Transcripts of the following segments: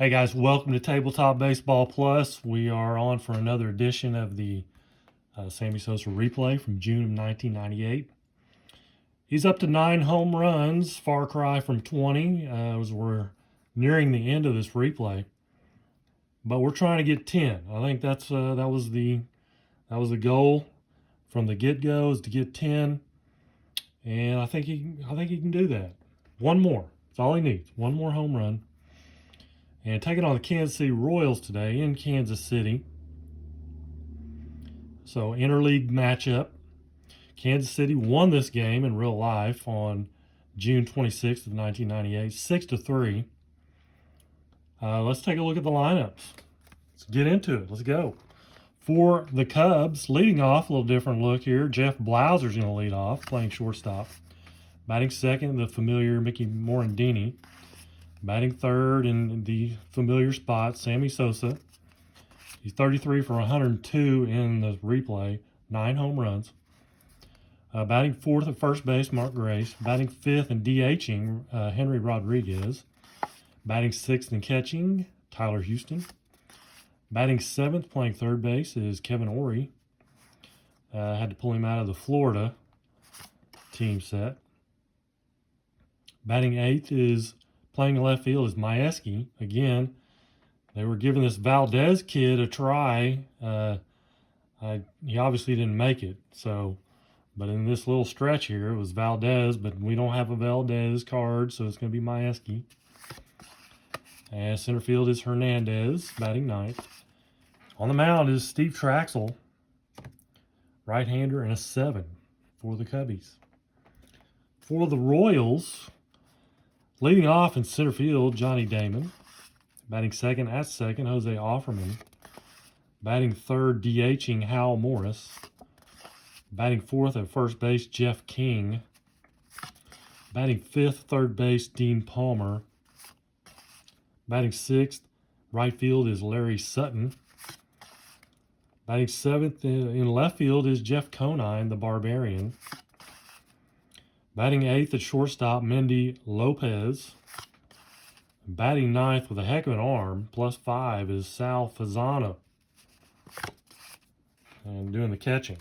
Hey guys, welcome to Tabletop Baseball Plus. We are on for another edition of the Sammy Soso replay from June of 1998. He's up to 9 home runs, far cry from 20 as we're nearing the end of this replay. But we're trying to get 10. I think that was the goal from the get-go, is to get 10, and I think he can do that. One more. That's all he needs. One more home run. And taking on the Kansas City Royals today in Kansas City. So interleague matchup. Kansas City won this game in real life on June 26th of 1998, 6-3. Let's take a look at the lineups. Let's get into it. Let's go. For the Cubs, leading off, a little different look here. Jeff Blauser's going to lead off, playing shortstop. Batting second, the familiar Mickey Morandini. Batting third in the familiar spot, Sammy Sosa. He's 33 for 102 in the replay, 9 home runs. Batting fourth at first base, Mark Grace. Batting fifth and DHing, Henry Rodriguez. Batting sixth and catching, Tyler Houston. Batting seventh, playing third base, is Kevin Ory. Had to pull him out of the Florida team set. Batting eighth is playing left field is Majewski. Again, they were giving this Valdez kid a try. He obviously didn't make it. But in this little stretch here, it was Valdez, but we don't have a Valdez card, so it's going to be Majewski. And center field is Hernandez, batting ninth. On the mound is Steve Traxel, right-hander, and a 7 for the Cubbies. For the Royals, leading off in center field, Johnny Damon. Batting second, Jose Offerman. Batting third, DHing Hal Morris. Batting fourth at first base, Jeff King. Batting fifth, third base, Dean Palmer. Batting sixth, right field is Larry Sutton. Batting seventh in left field is Jeff Conine, the Barbarian. Batting eighth at shortstop, Mendy Lopez. Batting ninth with a heck of an arm, +5, is Sal Fasano. And doing the catching.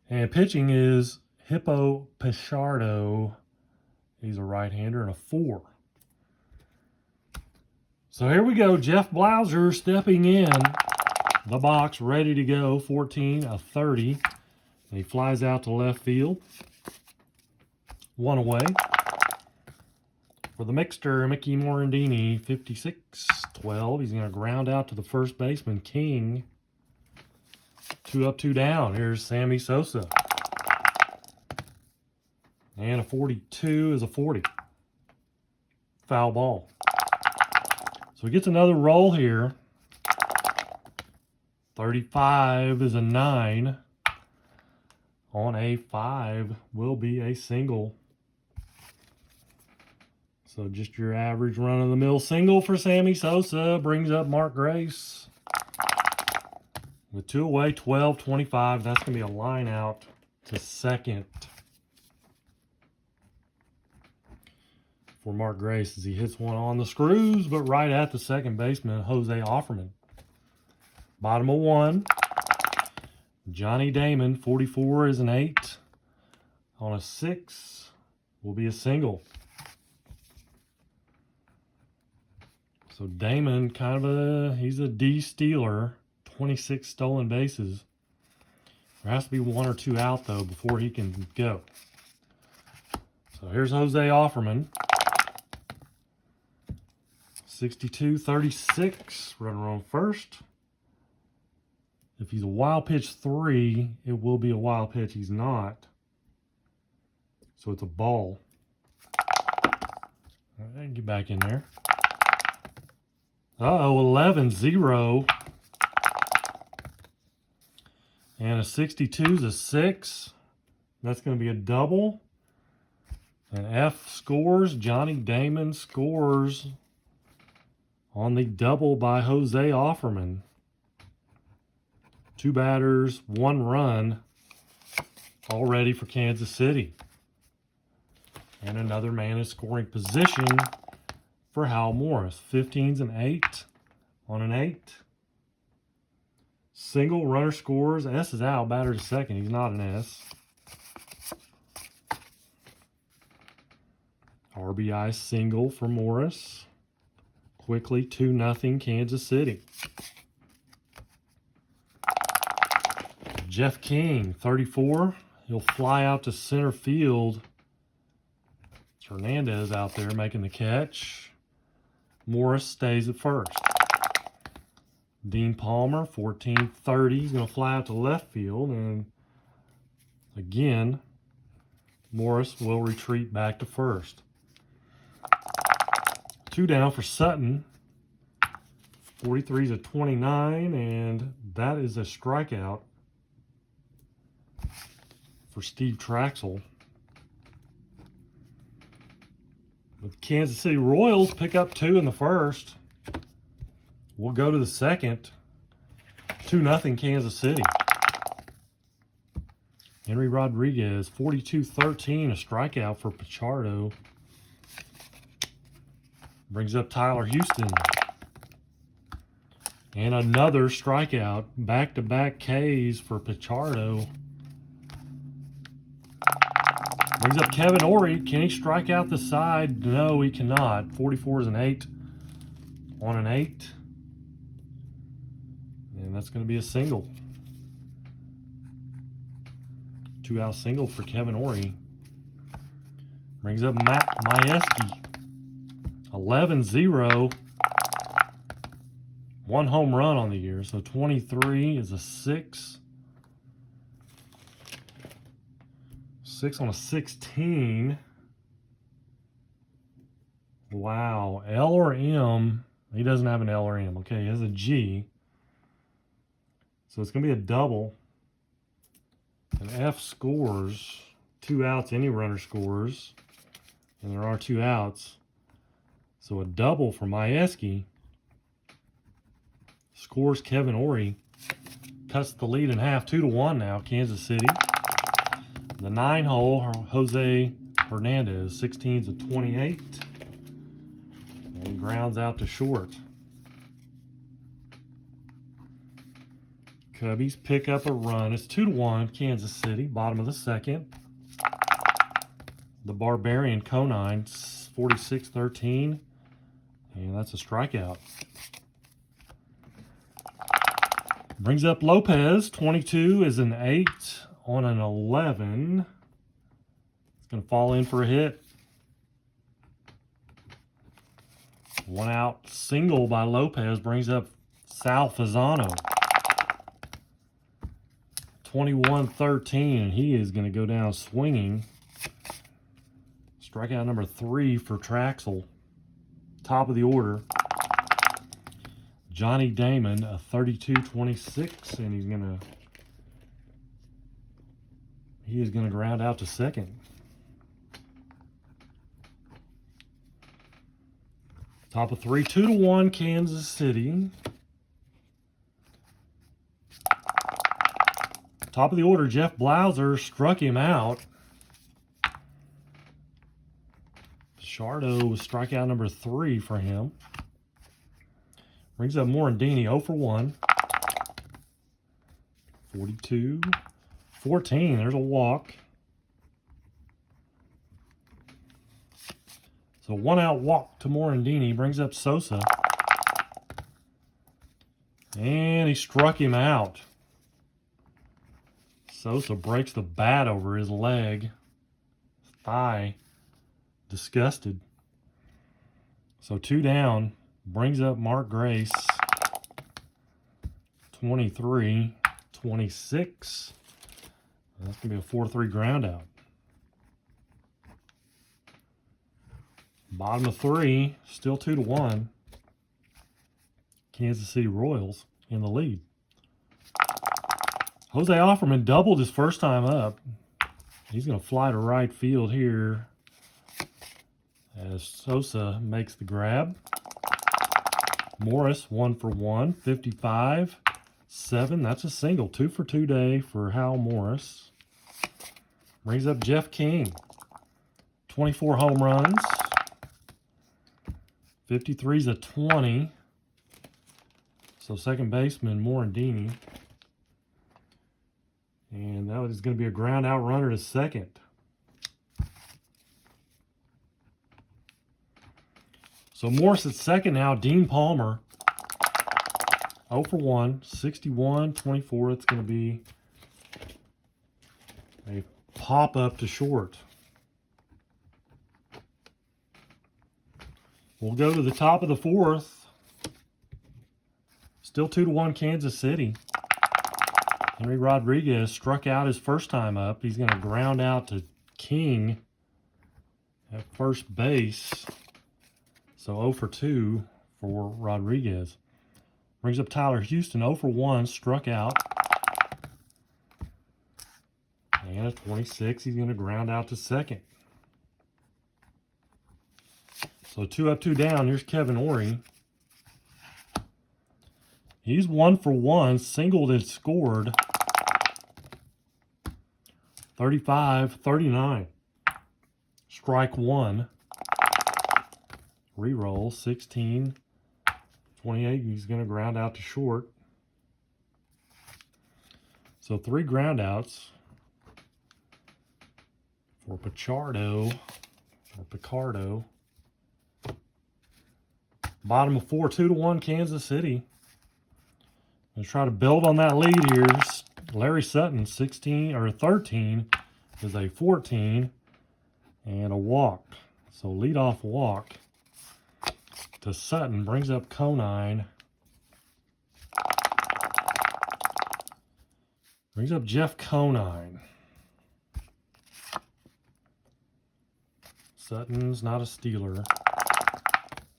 And pitching is Hippo Pichardo. He's a right-hander, and a 4. So here we go. Jeff Blauser stepping in the box, ready to go. 14, a 30. And he flies out to left field. 1 away. For the mixter, Mickey Morandini, 56-12. He's going to ground out to the first baseman, King. 2 up, 2 down. Here's Sammy Sosa. And a 42 is a 40. Foul ball. So he gets another roll here. 35 is a 9. On a 5 will be a single. So just your average run-of-the-mill single for Sammy Sosa. Brings up Mark Grace. With 2 away, 12-25. That's going to be a line out to second for Mark Grace as he hits one on the screws, but right at the second baseman, Jose Offerman. Bottom of 1. Johnny Damon, 44 is an 8. On a 6 will be a single. So Damon, he's a D stealer, 26 stolen bases. There has to be 1 or 2 out, though, before he can go. So here's Jose Offerman. 62-36, runner on first. If he's a wild pitch 3, it will be a wild pitch. He's not. So it's a ball. All right, get back in there. Uh-oh, 11-0. And a 62 is a 6. That's going to be a double. And F scores. Johnny Damon scores on the double by Jose Offerman. 2 batters, 1 run, all ready for Kansas City. And another man in scoring position for Hal Morris. 15's an 8 on an 8. Single, runner scores. S is out, batter to second. He's not an S. RBI single for Morris. Quickly, 2-0 Kansas City. Jeff King, 34. He'll fly out to center field. It's Hernandez out there making the catch. Morris stays at first. Dean Palmer, 14-30. He's going to fly out to left field. And again, Morris will retreat back to first. 2 down for Sutton. 43's a 29, and that is a strikeout for Steve Traxel. With Kansas City Royals pick up 2 in the first. We'll go to the second. 2-0 Kansas City. Henry Rodriguez, 42-13, a strikeout for Pichardo. Brings up Tyler Houston. And another strikeout. Back-to-back Ks for Pichardo. Brings up Kevin Ory. Can he strike out the side? No, he cannot. 44 is an 8 on an 8. And that's going to be a single. 2-out single for Kevin Ory. Brings up Matt Majewski. 11-0. 1 home run on the year. So 23 is a 6. 6 on a 16. Wow. L or M. He doesn't have an L or M. Okay, he has a G. So it's going to be a double. And F scores. 2 outs, any runner scores. And there are 2 outs. So a double for Majewski. Scores Kevin Ory. Cuts the lead in half. 2-1 now, Kansas City. The 9-hole, Jose Hernandez. 16's a 28. And grounds out to short. Cubbies pick up a run. It's 2-1, Kansas City. Bottom of the second. The Barbarian Conine, 46-13. And that's a strikeout. Brings up Lopez. 22 is an 8 on an 11. It's going to fall in for a hit. 1 out single by Lopez brings up Sal Fasano. 21-13, and he is going to go down swinging. Strikeout number 3 for Traxel. Top of the order. Johnny Damon, a 32-26, and he is gonna ground out to second. Top of 3, 2-1 Kansas City. Top of the order, Jeff Blauser struck him out. Pichardo was strikeout number 3 for him. Brings up Morandini, 0 for 1. 42-14, there's a walk. So 1 out walk to Morandini, brings up Sosa. And he struck him out. Sosa breaks the bat over his leg. Thigh. Disgusted. So 2 down. Brings up Mark Grace. 23-26. That's going to be a 4-3 ground out. Bottom of 3. Still 2-1. Kansas City Royals in the lead. Jose Offerman doubled his first time up. He's going to fly to right field here as Sosa makes the grab. Morris, 1 for 1, 55-7. That's a single. 2 for 2 day for Hal Morris. Brings up Jeff King. 24 home runs. 53 is a 20. So second baseman Morandini. And that is going to be a ground out runner to second. So Morse at second now. Dean Palmer. 0 for 1. 61, 24. It's going to be a pop up to short. We'll go to the top of the fourth. Still 2-1 Kansas City. Henry Rodriguez struck out his first time up. He's going to ground out to King at first base. So 0 for 2 for Rodriguez. Brings up Tyler Houston, 0 for 1, struck out. And at 26, he's going to ground out to second. So 2 up, 2 down. Here's Kevin Ory. He's 1 for 1, singled and scored. 35-39. Strike 1. Reroll, 16-28. He's going to ground out to short. So 3 ground outs for Picardo. Bottom of 4, 2-1 Kansas City. Let's try to build on that lead here. Larry Sutton, 16 or 13 is a 14 and a walk. So leadoff walk to Sutton brings up Conine. Brings up Jeff Conine. Sutton's not a Steeler.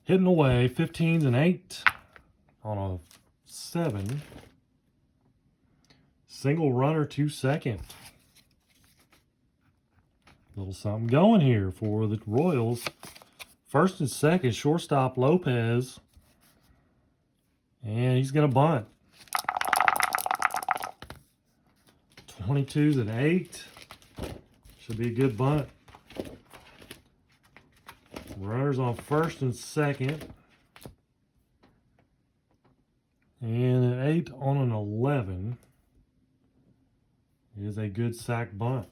Hitting away, 15s and 8 on a 7. Single runner to second. Little something going here for the Royals. First and second, shortstop Lopez. And he's going to bunt. 22s and 8. Should be a good bunt. Runners on first and second. And an 8 on an 11 is a good sack bunt.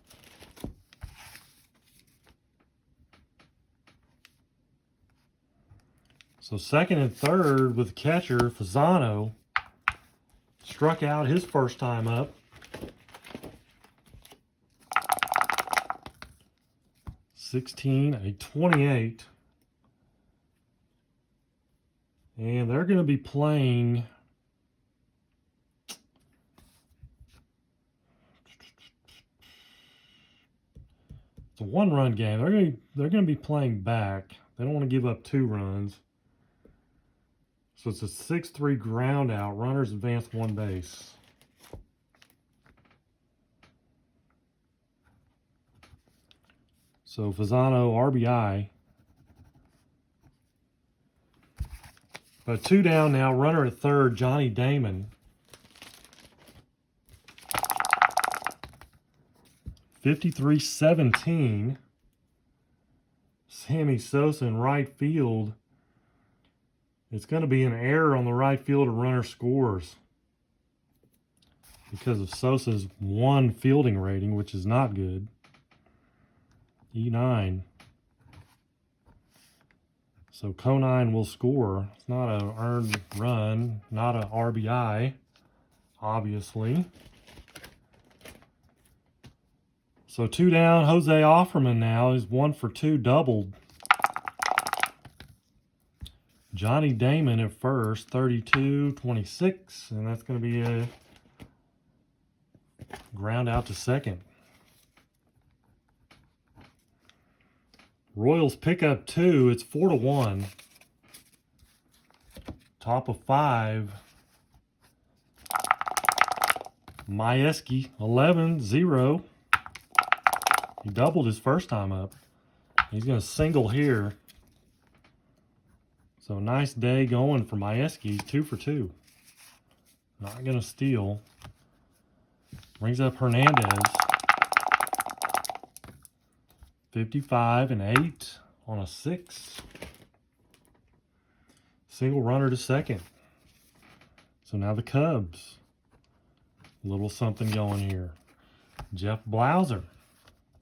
So second and third with catcher Fasano. Struck out his first time up. A 28. And they're going to be playing it's a 1-run game. They're going to be playing back. They don't want to give up 2 runs. So it's a 6-3 ground out. Runners advance 1 base. So Fasano RBI. But 2 down now. Runner at third, Johnny Damon. 53-17. Sammy Sosa in right field. It's going to be an error on the right field. A runner scores because of Sosa's 1 fielding rating, which is not good. E9. So Conine will score. It's not an earned run, not an RBI, obviously. So 2 down. Jose Offerman now is 1 for 2, doubled. Johnny Damon at first, 32-26, and that's going to be a ground out to second. Royals pick up 2. It's 4-1. Top of 5. Majewski, 11-0. He doubled his first time up. He's going to single here. So nice day going for Majewski, 2 for 2. Not going to steal. Brings up Hernandez. 55 and 8 on a 6. Single runner to second. So now the Cubs. A little something going here. Jeff Blauser,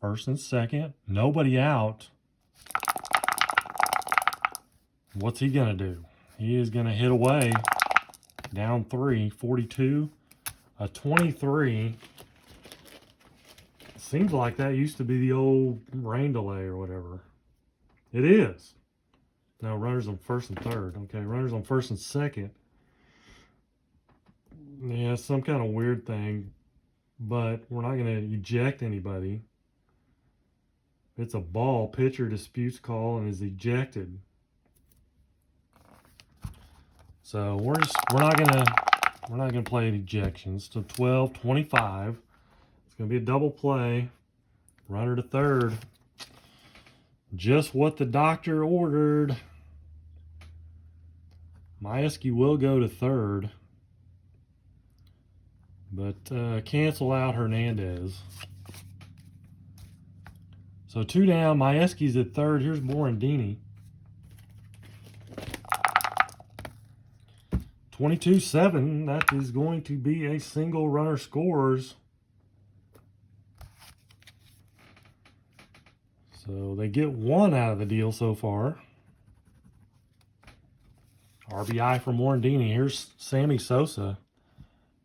first and second. Nobody out. What's he going to do? He is going to hit away. Down 3, 42, a 23. Seems like that used to be the old rain delay or whatever. It is. No, runners on first and third. Okay, runners on first and second. Yeah, some kind of weird thing, but we're not going to eject anybody. It's a ball. Pitcher disputes call and is ejected. So we're not gonna play ejections. So 12, 25. It's gonna be a double play. Runner to third. Just what the doctor ordered. Majewski will go to third, but cancel out Hernandez. So 2 down. Majewski's at third. Here's Morandini. 22-7. That is going to be a single runner scores. So they get 1 out of the deal so far. RBI for Morandini. Here's Sammy Sosa.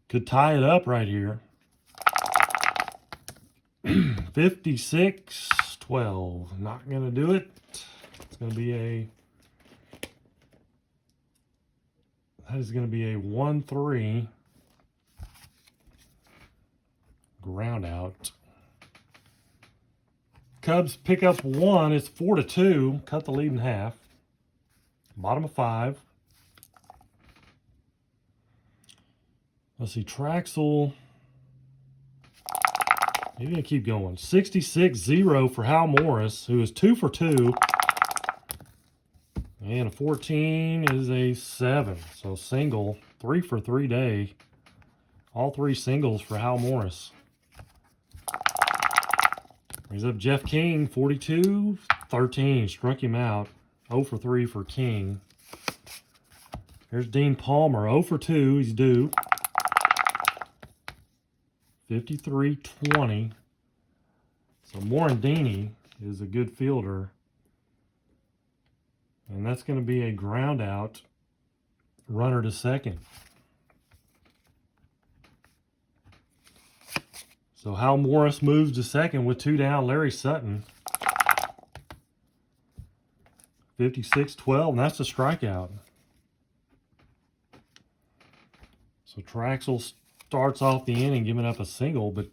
Could tie it up right here. 56-12. Not going to do it. It's going to be a... That is going to be a 1-3 ground out. Cubs pick up 1. It's 4-2. Cut the lead in half. Bottom of 5. Let's see. Traxel. He's going to keep going. 66-0 for Hal Morris, who is 2 for 2. And a 14 is a 7. So single, 3 for 3 day. All 3 singles for Hal Morris. Brings up Jeff King, 42-13. Struck him out. 0 for 3 for King. Here's Dean Palmer, 0 for 2. He's due. 53-20. So Morandini is a good fielder. And that's going to be a ground out, runner to second. So Hal Morris moves to second with 2 down. Larry Sutton. 56-12, and that's a strikeout. So Traxel starts off the inning giving up a single, but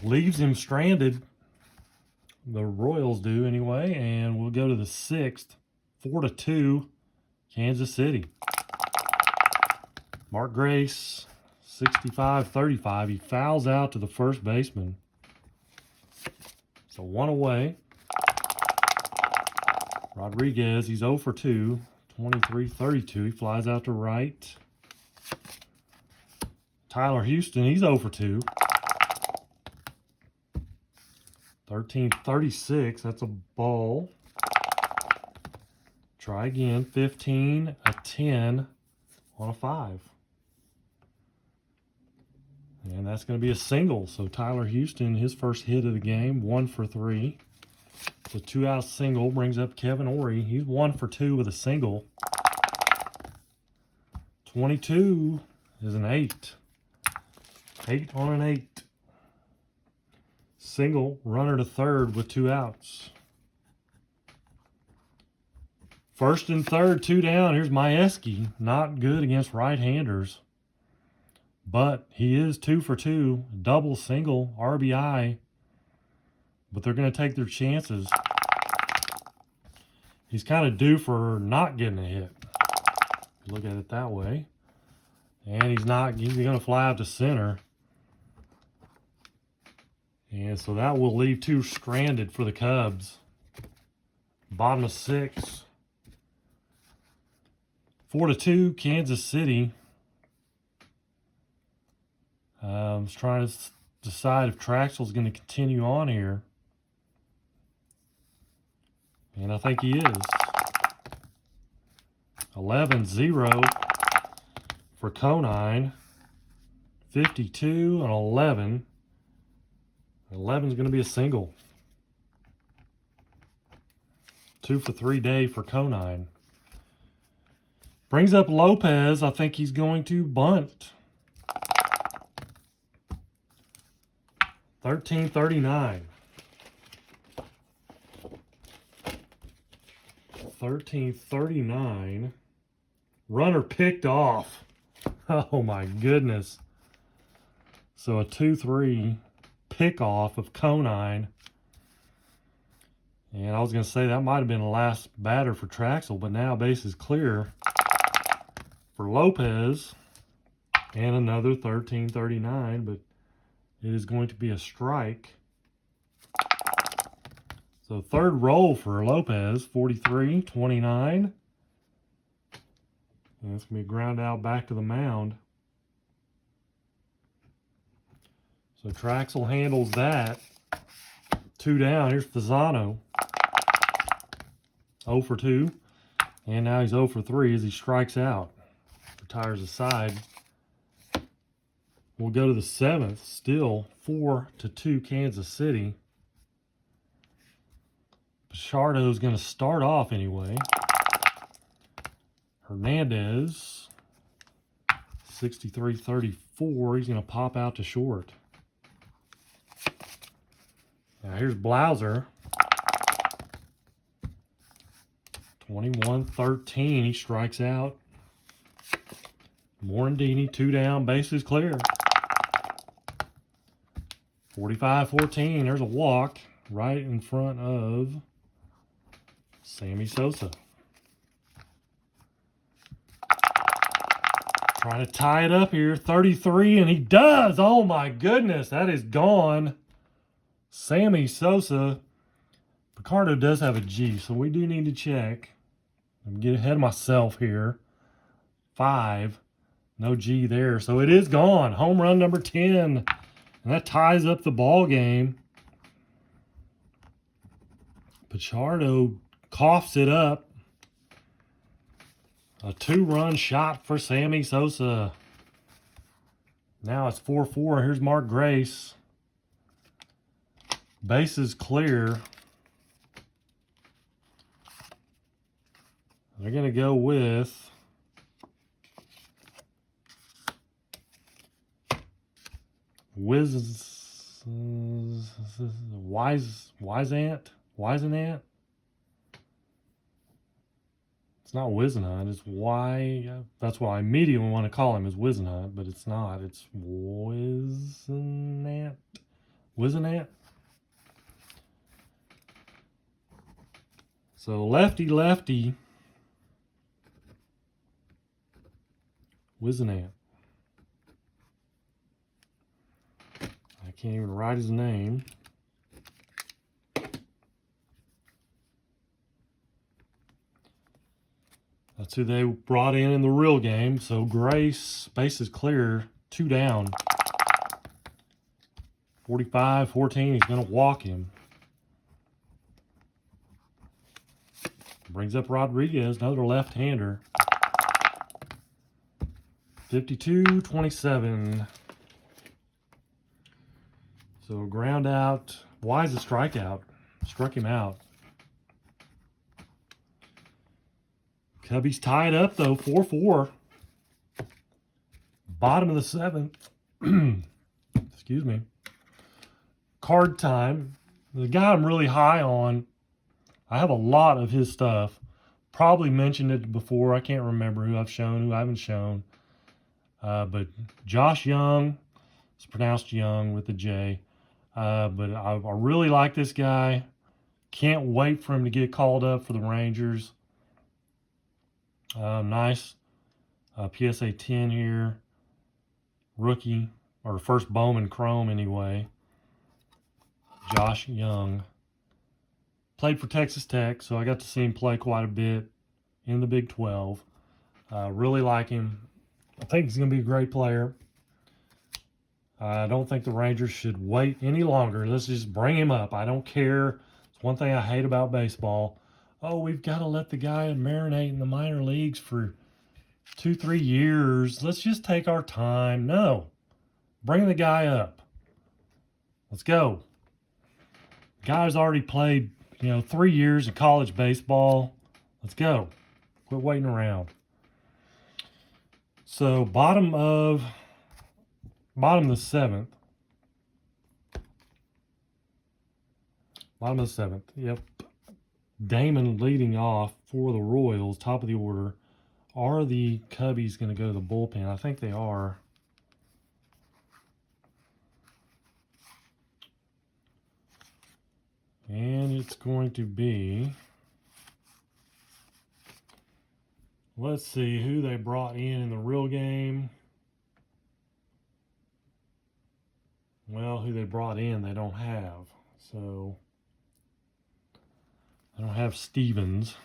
leaves him stranded. The Royals do anyway, and we'll go to the 6th. 4-2, Kansas City. Mark Grace, 65-35. He fouls out to the first baseman. So 1 away. Rodriguez, he's 0 for 2. 23-32. He flies out to right. Tyler Houston, he's 0 for 2. 13-36, that's a ball. Try again, 15, a 10 on a 5. And that's going to be a single. So Tyler Houston, his first hit of the game, 1 for 3. The 2-out single brings up Kevin Ory. He's 1 for 2 with a single. 22 is an 8. 8 on an 8. Single, runner to third with 2 outs. First and third, 2 down. Here's Majewski. Not good against right-handers. But he is 2 for 2. Double, single, RBI. But they're going to take their chances. He's kind of due for not getting a hit. Look at it that way. And he's going to fly out to center. And so that will leave 2 stranded for the Cubs. Bottom of 6. 4-2, Kansas City. I was trying to decide if Traxel's going to continue on here. And I think he is. 11-0 for Conine. 52 and 11. 11 is going to be a single. 2 for 3 day for Conine. Brings up Lopez. I think he's going to bunt. 13-39. 13-39. Runner picked off. Oh my goodness. So a 2-3 pick off of Conine. And I was going to say that might have been the last batter for Traxel, but now base is clear for Lopez. And another 13-39, but it is going to be a strike. So third roll for Lopez, 43-29. And it's going to be ground out back to the mound. So Traxel handles that. 2 down. Here's Fasano. 0 for 2. And now he's 0 for 3 as he strikes out. Retires aside. We'll go to the 7th. Still 4-2 Kansas City. Pichardo's going to start off anyway. Hernandez, 63-34. He's going to pop out to short. Now here's Blauser. 21-13. He strikes out. Morandini, 2 down. Bases clear. 45-14. There's a walk right in front of Sammy Sosa. Trying to tie it up here. 33, and he does. Oh my goodness, that is gone. Sammy Sosa. Picardo does have a G, so we do need to check. I'm getting ahead of myself here. 5. No G there. So it is gone. Home run number 10. And that ties up the ball game. Pichardo coughs it up. A 2-run shot for Sammy Sosa. Now it's 4-4. Here's Mark Grace. Base is clear. They're going to go with Wisenant. It's not Wisenhunt, it's that's why I immediately want to call him as Wisenhunt, but it's not. It's Wisenant. So lefty. Wisenant. I can't even write his name. That's who they brought in the real game. So Grace, base is clear, 2 down. 45-14, he's going to walk him. Brings up Rodriguez, another left-hander. 52-27. So ground out. Wise a strikeout. Struck him out. Cubbies tied up, though, 4-4. Bottom of the 7th. Excuse me. Card time. The guy I'm really high on, I have a lot of his stuff. Probably mentioned it before. I can't remember who I've shown, who I haven't shown. But Josh Young, it's pronounced Young with a J. But I really like this guy. Can't wait for him to get called up for the Rangers. Nice PSA 10 here. Rookie, or first Bowman Chrome anyway. Josh Young. Played for Texas Tech, so I got to see him play quite a bit in the Big 12. Really like him. I think he's going to be a great player. I don't think the Rangers should wait any longer. Let's just bring him up. I don't care. It's one thing I hate about baseball. Oh, we've got to let the guy marinate in the minor leagues for 2-3 years. Let's just take our time. No, bring the guy up. Let's go. Guy's already played, 3 years of college baseball. Let's go. Quit waiting around. So bottom of the seventh. Bottom of the seventh. Yep. Damon leading off for the Royals, top of the order. Are the Cubbies going to go to the bullpen? I think they are. And it's going to be, let's see who they brought in the real game. Well, who they brought in, they don't have. So, I don't have Stevens.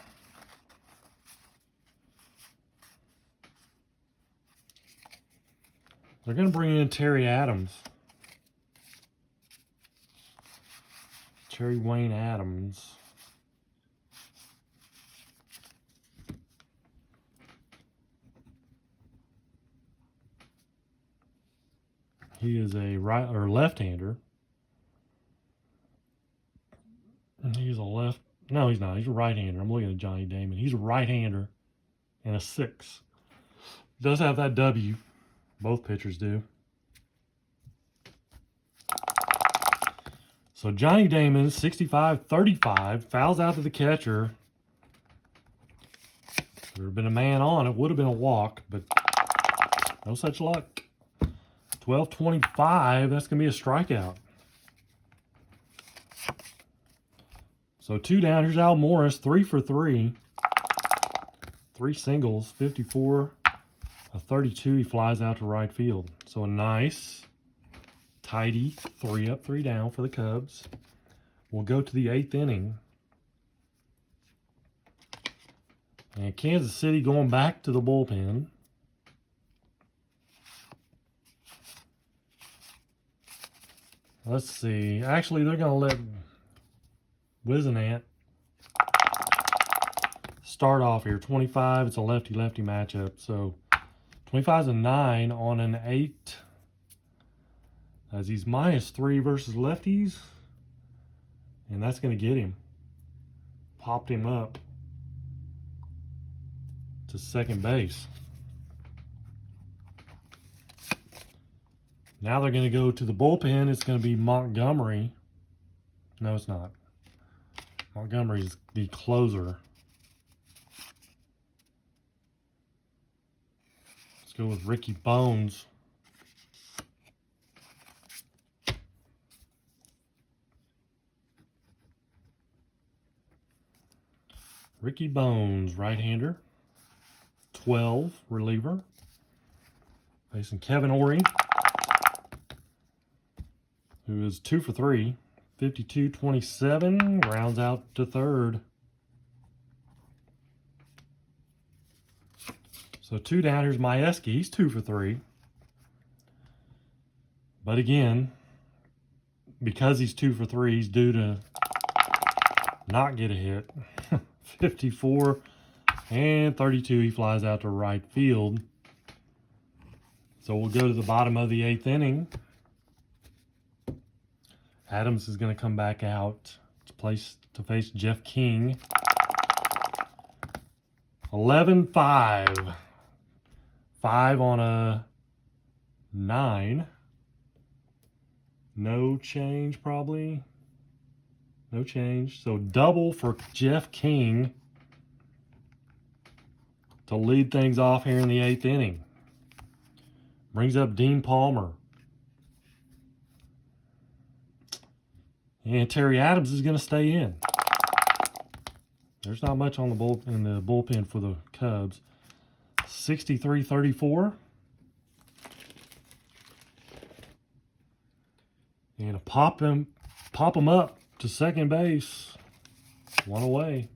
They're going to bring in Terry Adams. Terry Wayne Adams. He is a right or left-hander. He's a left. No, he's not. He's a right-hander. I'm looking at Johnny Damon. He's a right-hander and a 6. Does have that W. Both pitchers do. So Johnny Damon, 65-35, fouls out to the catcher. If there had been a man on, it would have been a walk, but no such luck. 12-25, that's going to be a strikeout. So 2 down. Here's Al Morris, 3 for 3. 3 singles, 54, a 32. He flies out to right field. So a nice, tidy 3 up, 3 down for the Cubs. We'll go to the 8th inning. And Kansas City going back to the bullpen. Let's see. Actually, they're going to let Wizenant start off here. 25. It's a lefty-lefty matchup. So 25 is a 9 on an 8. As he's -3 versus lefties. And that's going to get him. Popped him up to second base. Now they're going to go to the bullpen. It's going to be Montgomery. No, it's not. Montgomery's the closer. Let's go with Ricky Bones. Ricky Bones, right-hander. 12, reliever. Facing Kevin Ory, who is 2 for 3. 52-27, rounds out to third. So 2 down. Here's Majewski. He's 2 for 3. But again, because he's 2 for 3, he's due to not get a hit. 54 and 32. He flies out to right field. So we'll go to the bottom of the 8th inning. Adams is going to come back out to face Jeff King. 11-5. 5 on a 9. No change, probably. No change. So double for Jeff King to lead things off here in the 8th inning. Brings up Dean Palmer. And Terry Adams is going to stay in. There's not much on the bullpen for the Cubs. 63-34. And pop him up to second base. 1 away.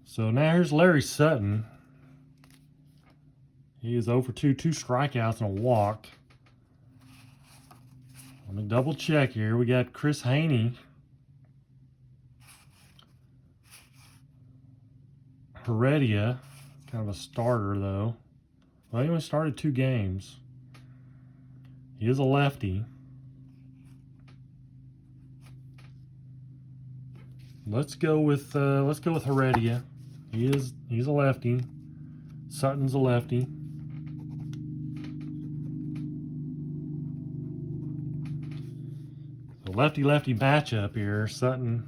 So now here's Larry Sutton. He is 0 for 2, 2 strikeouts and a walk. Let me double check here. We got Chris Haney. Heredia, kind of a starter though. Well, he only started 2 games. He is a lefty. Let's go with Heredia. He's a lefty. Sutton's a lefty. So lefty-lefty matchup here. Sutton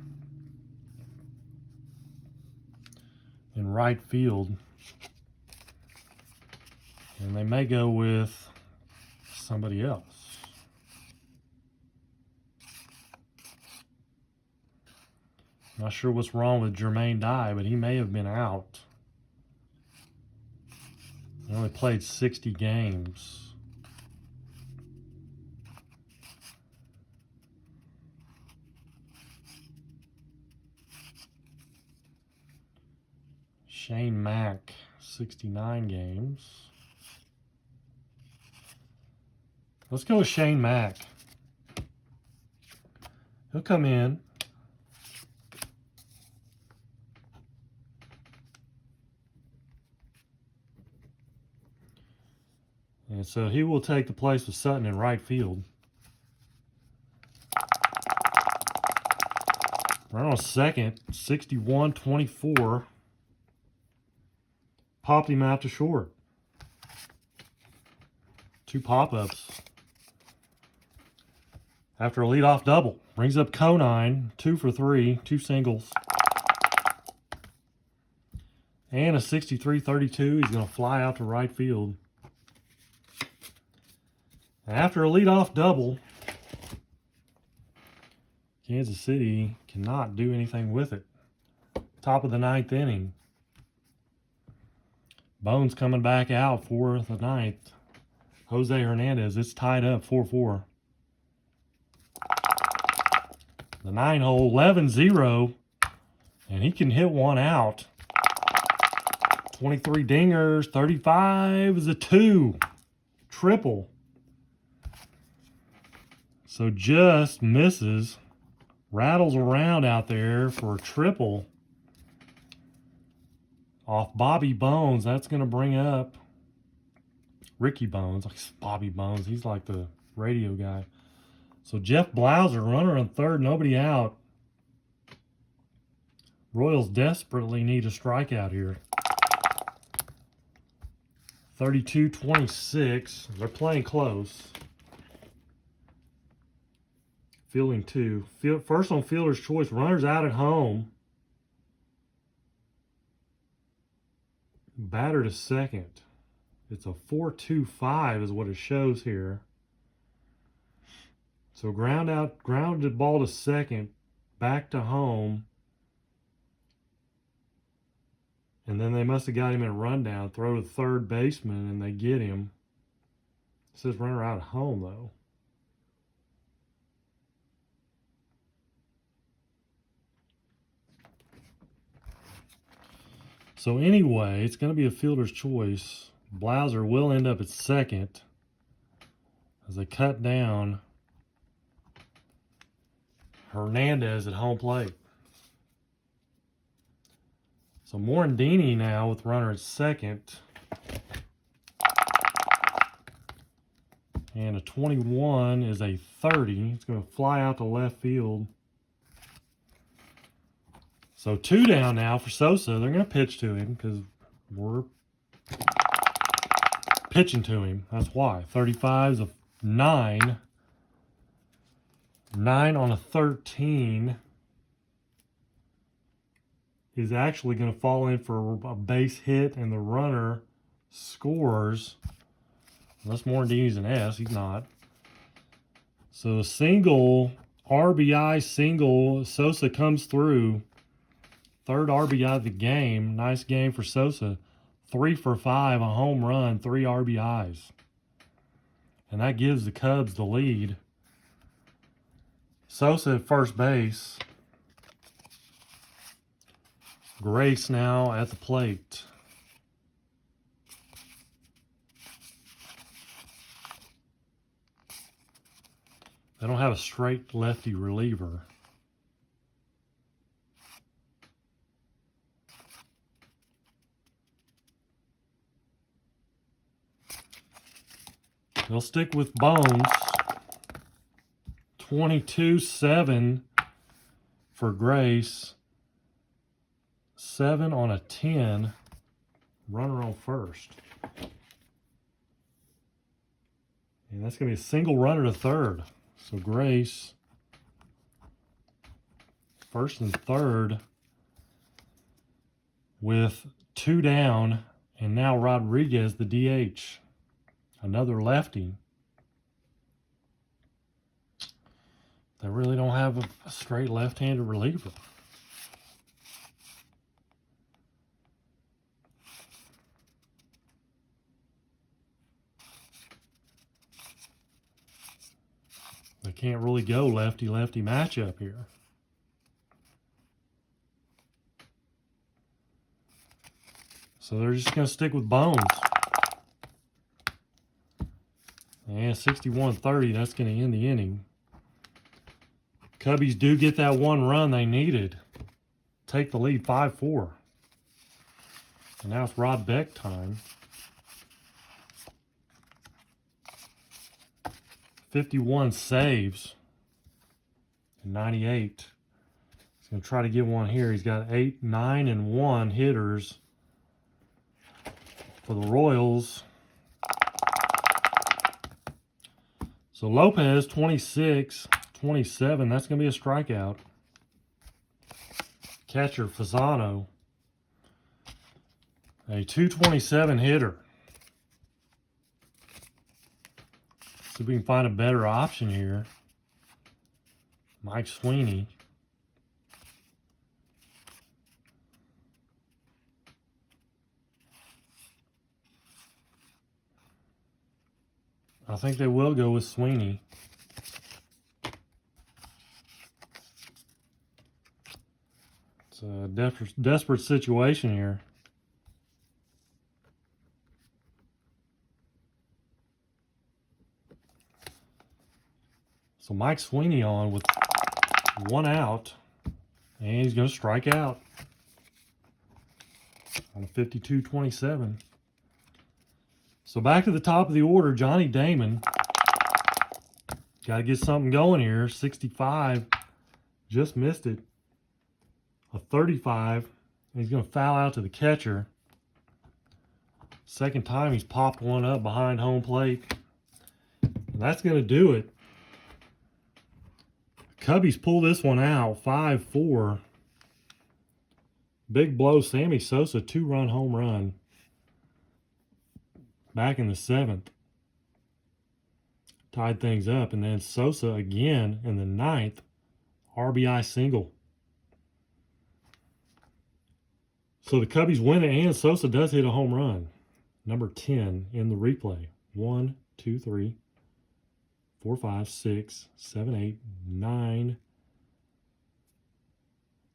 in right field. And they may go with somebody else. Not sure what's wrong with Jermaine Dye, but he may have been out. He only played 60 games. Shane Mack, 69 games. Let's go with Shane Mack. He'll come in. And so he will take the place of Sutton in right field. Right on second, 61-24. Popped him out to short. 2 pop-ups. After a leadoff double. Brings up Conine, 2 for 3, 2 singles. And a 63-32. He's going to fly out to right field. After a leadoff double, Kansas City cannot do anything with it. Top of the 9th inning. Bones coming back out for the 9th. Jose Hernandez, it's tied up 4-4. The 9-hole, 11-0, and he can hit one out. 23 dingers, 35 is a 2. Triple. So just misses. Rattles around out there for a triple. Off Bobby Bones. That's going to bring up Ricky Bones. Like Bobby Bones. He's like the radio guy. So Jeff Blauser, runner on third, nobody out. Royals desperately need a strikeout here. 32-26. They're playing close. Fielding 2. First on fielder's choice. Runners out at home. Batter to second. It's a 4-2-5 is what it shows here. So grounded ball to second, back to home. And then they must have got him in a rundown, throw to the third baseman, and they get him. It says runner out at home, though. So anyway, it's going to be a fielder's choice. Blauser will end up at second as they cut down Hernandez at home plate. So Morandini now with runner at second. And a 21 is a 30. It's going to fly out to left field. So 2 down now for Sosa. They're going to pitch to him because we're pitching to him. That's why. 35 is a 9. 9 on a 13 is actually going to fall in for a base hit, and the runner scores. Unless Morandini's an S, he's not. So a single, RBI single, Sosa comes through. 3rd RBI of the game. Nice game for Sosa. 3 for 5, a home run, 3 RBIs. And that gives the Cubs the lead. Sosa at first base. Grace now at the plate. They don't have a straight lefty reliever. They'll stick with Bones. 22-7 for Grace. 7 on a 10. Runner on first. And that's going to be a single runner to third. So Grace, first and third with 2 down. And now Rodriguez, the DH. Another lefty. They really don't have a straight left-handed reliever. They can't really go lefty-lefty matchup here. So they're just going to stick with Bones. And 61-30, that's going to end the inning. Cubbies do get that 1 run they needed. Take the lead 5-4. And now it's Rod Beck time. 51 saves. And 98. He's going to try to get one here. He's got 8, 9, and 1 hitters for the Royals. So Lopez, 26, 27. That's going to be a strikeout. Catcher, Fasano. A 227 hitter. See if we can find a better option here. Mike Sweeney. I think they will go with Sweeney. It's a desperate situation here. So Mike Sweeney on with 1 out. And he's going to strike out on 52-27. So back to the top of the order, Johnny Damon. Got to get something going here. 65. Just missed it. A 35. And he's going to foul out to the catcher. Second time he's popped one up behind home plate. And that's going to do it. Cubbies pull this one out. 5-4. Big blow. Sammy Sosa, 2-run home run. Back in the 7th. Tied things up. And then Sosa again in the 9th. RBI single. So the Cubbies win it, and Sosa does hit a home run. Number 10 in the replay. 1, 2, 3, 4, 5, 6, 7, 8, 9,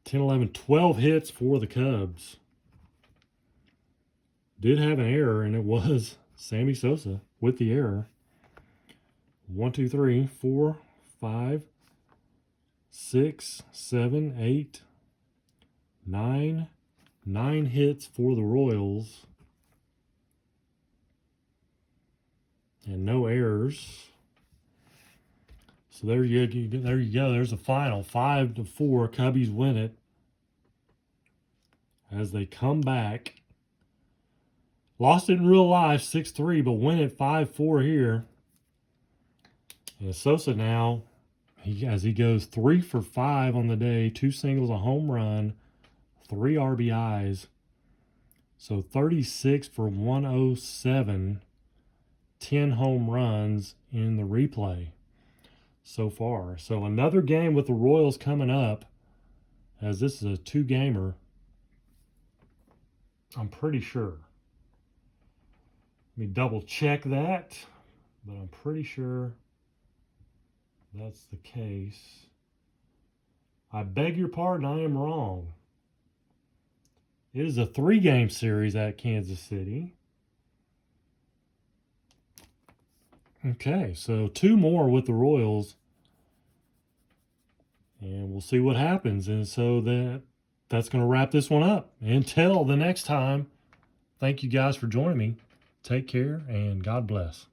10, 11, 12 hits for the Cubs. Did have an error, and it was Sammy Sosa with the error. 1, 2, 3, 4, 5, 6, 7, 8, 9. 9 hits for the Royals. And no errors. So there you go. There's the final. 5-4. Cubbies win it. As they come back. Lost it in real life, 6-3, but win it 5-4 here. And Sosa now, as he goes 3 for 5 on the day, 2 singles, a home run, 3 RBIs. So 36 for 107, 10 home runs in the replay so far. So another game with the Royals coming up, as this is a 2-gamer. I'm pretty sure. Let me double check that, but I'm pretty sure that's the case. I beg your pardon, I am wrong. It is a 3-game series at Kansas City. Okay, so 2 more with the Royals. And we'll see what happens. And so that's going to wrap this one up. Until the next time, thank you guys for joining me. Take care and God bless.